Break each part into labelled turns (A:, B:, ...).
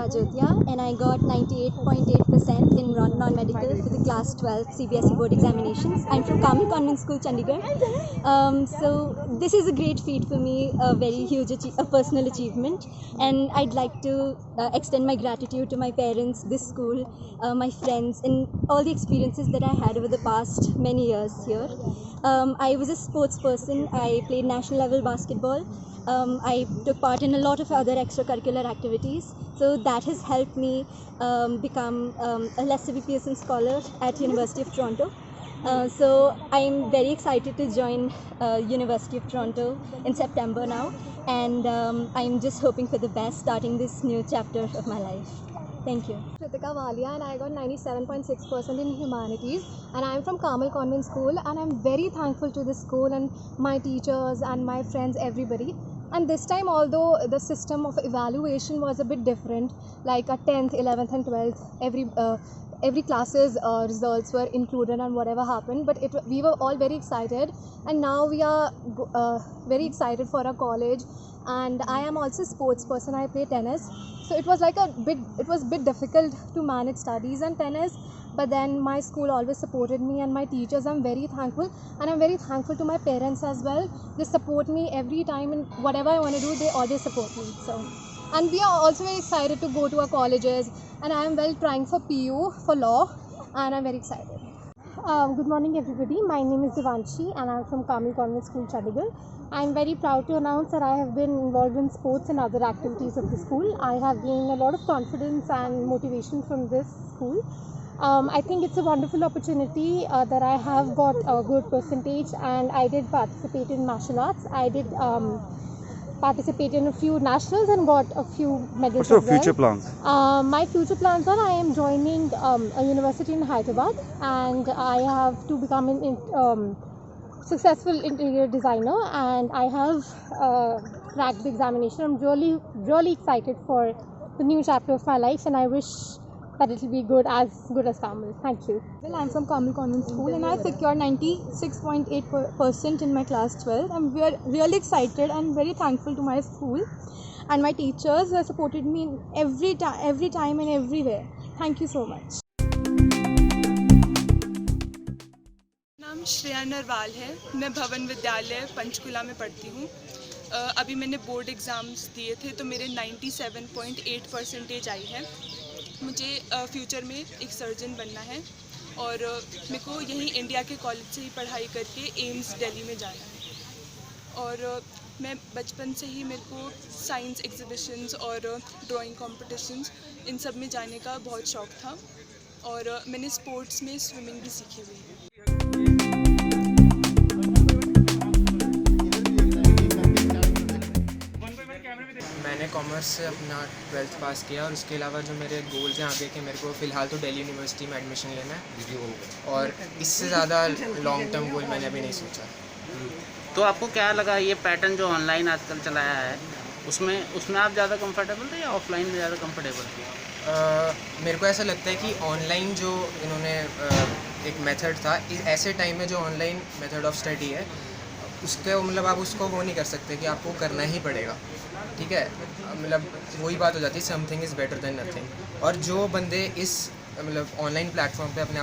A: Prajotia, and I got 98.8% in non-medical for the class 12 CBSE board examinations. I'm from Carmel Convent School, Chandigarh. So this is a great feat for me, a very huge a personal achievement, and I'd like to extend my gratitude to my parents, this school, my friends, and all the experiences that I had over the past many years here. I was a sports person. I played national level basketball. I took part in a lot of other extracurricular activities, so that has helped me become a Lester B. Pearson Scholar at University of Toronto. So I'm very excited to join University of Toronto in September now, and I'm just hoping for the best starting this new chapter of my life. Thank you.
B: Kritika Walia, and I got 97.6% in humanities, and I am from Carmel Convent School, and I'm very thankful to this school and my teachers and my friends, everybody. And this time, although the system of evaluation was a bit different, like at 10th, 11th and 12th, every class's results were included and whatever happened, but we were all very excited, and now we are very excited for our college. And I am also a sports person. I play tennis, so it was a bit difficult to manage studies and tennis, but then my school always supported me, and my teachers, I'm very thankful, and I'm very thankful to my parents as well. They support me every time, and whatever I want to do, they always support me. So, and we are also very excited to go to our colleges, and I am trying for PU for law, and I'm very excited. Good morning everybody, my name is Devanshi and I'm from Carmel Convent School, Chandigarh. I'm very proud to announce that I have been involved in sports and other activities of the school. I have gained a lot of confidence and motivation from this school. I think it's a wonderful opportunity that I have got a good percentage, and I did participate in martial arts. I did participate in a few nationals and got a few medals.
C: What's your future plans?
B: My future plans are I am joining a university in Hyderabad, and I have to become an successful interior designer, and I have cracked the examination. I'm really excited for the new chapter of my life, and I wish that it will be good as Carmel. Thank you.
D: Well, I'm from Carmel Convent School, and I secured 96.8% in my class 12. I'm really excited and very thankful to my school and my teachers who have supported me every time and everywhere. Thank you so much.
E: नाम श्रेया नरवाल है। मैं भवन विद्यालय पंचकुला में पढ़ती हूँ। अभी मैंने बोर्ड एग्ज़ाम्स दिए थे तो मेरे 97.8% आई है। मुझे फ्यूचर में एक सर्जन बनना है और मेरे को यहीं इंडिया के कॉलेज से ही पढ़ाई करके एम्स दिल्ली में जाना है। और मैं बचपन से ही मेरे को साइंस एग्जीबिशंस और ड्राइंग कॉम्पिटिशन्स इन सब में जाने का बहुत शौक़ था, और मैंने स्पोर्ट्स में स्विमिंग भी सीखी हुई है।
F: मैंने कॉमर्स से अपना 12th पास किया, और उसके अलावा जो मेरे गोल्स हैं आगे के, मेरे को फ़िलहाल तो दिल्ली यूनिवर्सिटी में एडमिशन लेना है, और इससे ज़्यादा लॉन्ग टर्म गोल मैंने अभी नहीं सोचा।
G: तो आपको क्या लगा ये पैटर्न जो ऑनलाइन आजकल चलाया है, उसमें आप ज़्यादा कंफर्टेबल थे या ऑफलाइन में ज़्यादा कंफर्टेबल थे?
F: मेरे को ऐसा लगता है कि ऑनलाइन जो इन्होंने एक मेथड था, ऐसे टाइम में जो ऑनलाइन मेथड ऑफ स्टडी है उसके मतलब आप उसको वो नहीं कर सकते कि आपको करना ही पड़ेगा, ठीक है। मतलब वही बात हो जाती है, something is better than nothing. और जो बंदे इस मतलब ऑनलाइन प्लेटफॉर्म पे अपने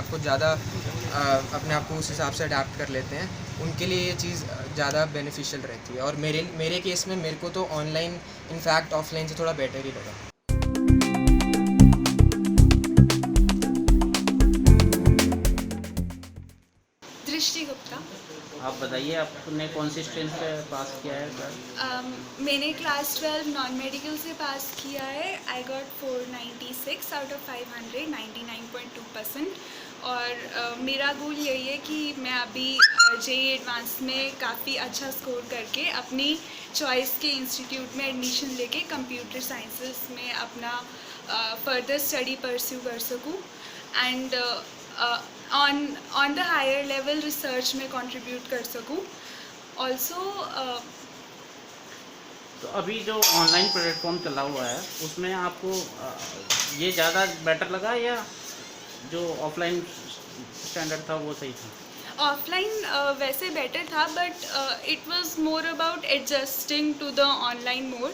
F: आप को उस हिसाब से अडेप्ट कर लेते हैं, उनके लिए ये चीज़ ज़्यादा बेनिफिशियल रहती है। और मेरे केस में मेरे को तो ऑनलाइन इनफैक्ट ऑफलाइन से थोड़ा बेटर ही लगा।
E: दृष्टि गुप्ता।
G: आप बताइए आपने कौन सी स्ट्रीम से पास किया है?
E: मैंने क्लास 12 नॉन मेडिकल से पास किया है। I got 496 out of 500, 99.2%। और मेरा गोल यही है कि मैं अभी JEE एडवांस में काफ़ी अच्छा स्कोर करके अपनी चॉइस के इंस्टीट्यूट में एडमिशन लेके कंप्यूटर साइंसेस में अपना फर्दर स्टडी परस्यू कर सकूं, and on the higher level research में कंट्रीब्यूट कर सकूं ऑल्सो।
G: तो अभी जो ऑनलाइन प्लेटफॉर्म चला हुआ है उसमें आपको ये ज़्यादा बेटर लगा या जो ऑफलाइन स्टैंडर्ड था वो सही था?
E: ऑफलाइन वैसे बेटर था, but it was more about adjusting to the online mode.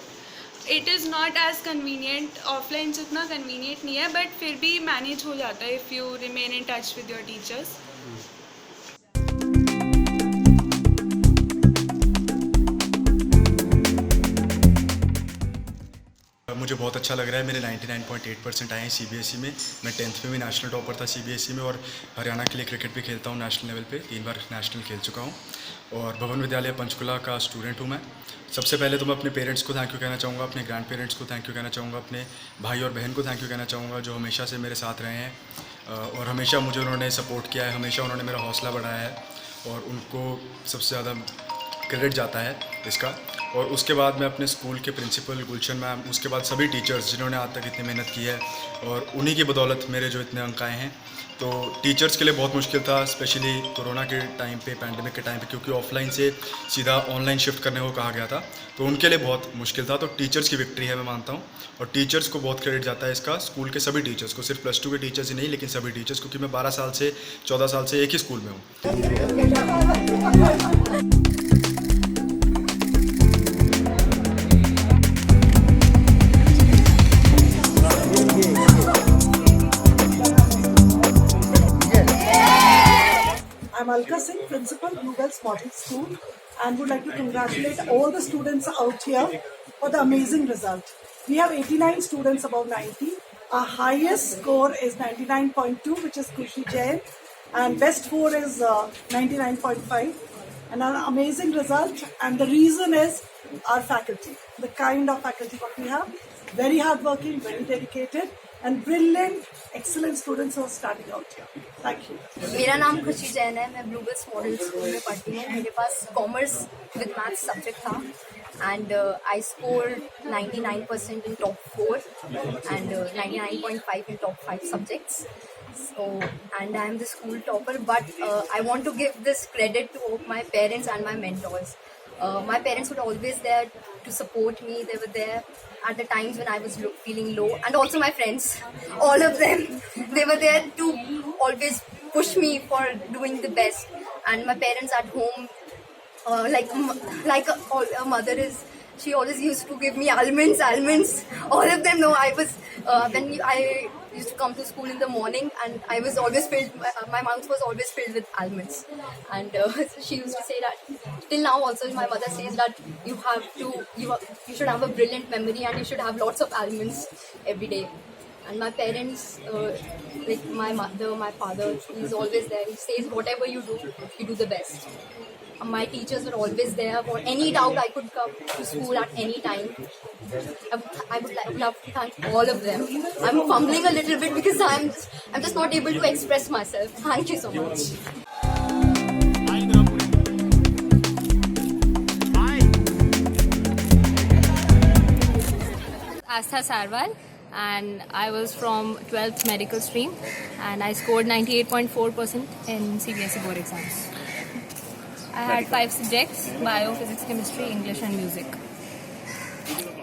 E: It is not as convenient, offline से उतना कन्वीनियंट नहीं है, बट फिर भी मैनेज हो जाता है if you remain in touch with your teachers.
C: मुझे बहुत अच्छा लग रहा है। मेरे 99.8% आए हैं सीबीएसई में। मैं 10th में भी नेशनल टॉपर था सीबीएसई में, और हरियाणा के लिए क्रिकेट भी खेलता हूँ नेशनल लेवल पे, 3 बार नेशनल खेल चुका हूँ, और भवन विद्यालय पंचकुला का स्टूडेंट हूँ मैं। सबसे पहले तो मैं अपने पेरेंट्स को थैंक यू कहना चाहूँगा, अपने ग्रैंड पेरेंट्स को थैंक यू कहना चाहूँगा, अपने भाई और बहन को थैंक यू कहना चाहूँगा, जो हमेशा से मेरे साथ रहे हैं और हमेशा मुझे उन्होंने सपोर्ट किया है, हमेशा उन्होंने मेरा हौसला बढ़ाया है, और उनको सबसे ज़्यादा क्रेडिट जाता है इसका। और उसके बाद मैं अपने स्कूल के प्रिंसिपल गुलशन मैम, उसके बाद सभी टीचर्स जिन्होंने आज तक इतनी मेहनत की है, और उन्हीं की बदौलत मेरे जो इतने अंक आए हैं। तो टीचर्स के लिए बहुत मुश्किल था, स्पेशली कोरोना के टाइम पे, पैंडमिक के टाइम पे, क्योंकि ऑफलाइन से सीधा ऑनलाइन शिफ्ट करने को कहा गया था, तो उनके लिए बहुत मुश्किल था। तो टीचर्स की विक्ट्री है मैं मानता हूँ, और टीचर्स को बहुत क्रेडिट जाता है इसका, स्कूल के सभी टीचर्स को, सिर्फ +2 के टीचर्स ही नहीं, लेकिन सभी टीचर्स, क्योंकि मैं 12 साल से 14 साल से एक ही स्कूल में हूँ।
H: I'm Alka Singh, Principal, Bluebells Model School, and would like to congratulate all the students out here for the amazing result. We have 89 students above 90. Our highest score is 99.2, which is Kushi Jain, and best 4 is 99.5. And an amazing result, and the reason is our faculty, the kind of faculty what we have, very hardworking, very dedicated, and brilliant, excellent students who are starting out here. Thank you.
I: मेरा नाम खुशी जैन है, मैं Bluebells model school में पढ़ती हूँ। मेरे पास commerce with maths subject था, and I scored 99% in top 4 and 99.5 in top 5 subjects. So, and I am the school topper, but I want to give this credit to my parents and my mentors. My parents were always there to support me. They were there at the times when I was feeling low, and also my friends, all of them, they were there to always push me for doing the best. And my parents at home, like a mother is, she always used to give me almonds. All of them know I was when I used to come to school in the morning, and I was always filled. My mouth was always filled with almonds, and she used to say that. Till now, also my mother says that you should have a brilliant memory, and you should have lots of almonds every day. And my parents, like my mother, my father, he's always there. He says whatever you do the best. My teachers were always there for any doubt. I could come to school at any time. I would love to thank all of them. I'm fumbling a little bit because I'm just not able to express myself. Thank you so much.
J: Astha Sarwal, and I was from 12th medical stream, and I scored 98.4% in CBSE board exams. I had 5 subjects: bio, physics, chemistry, English and music.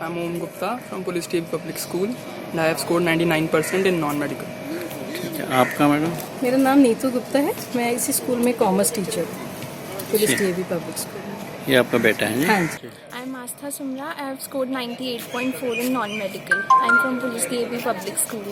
K: I'm Om Gupta from Police TV Public School, and I have scored 99% in non-medical.
G: ठीक है, आपका madam?
L: मेरा नाम नीतू गुप्ता है, मैं इसी school में commerce teacher हूँ, पुलिस टीवी पब्लिक स्कूल।
G: ये आपका बेटा है?
L: हाँ जी।
J: I'm Astha Sumra. I have scored 98.4 in non-medical. I'm from Police TV Public School.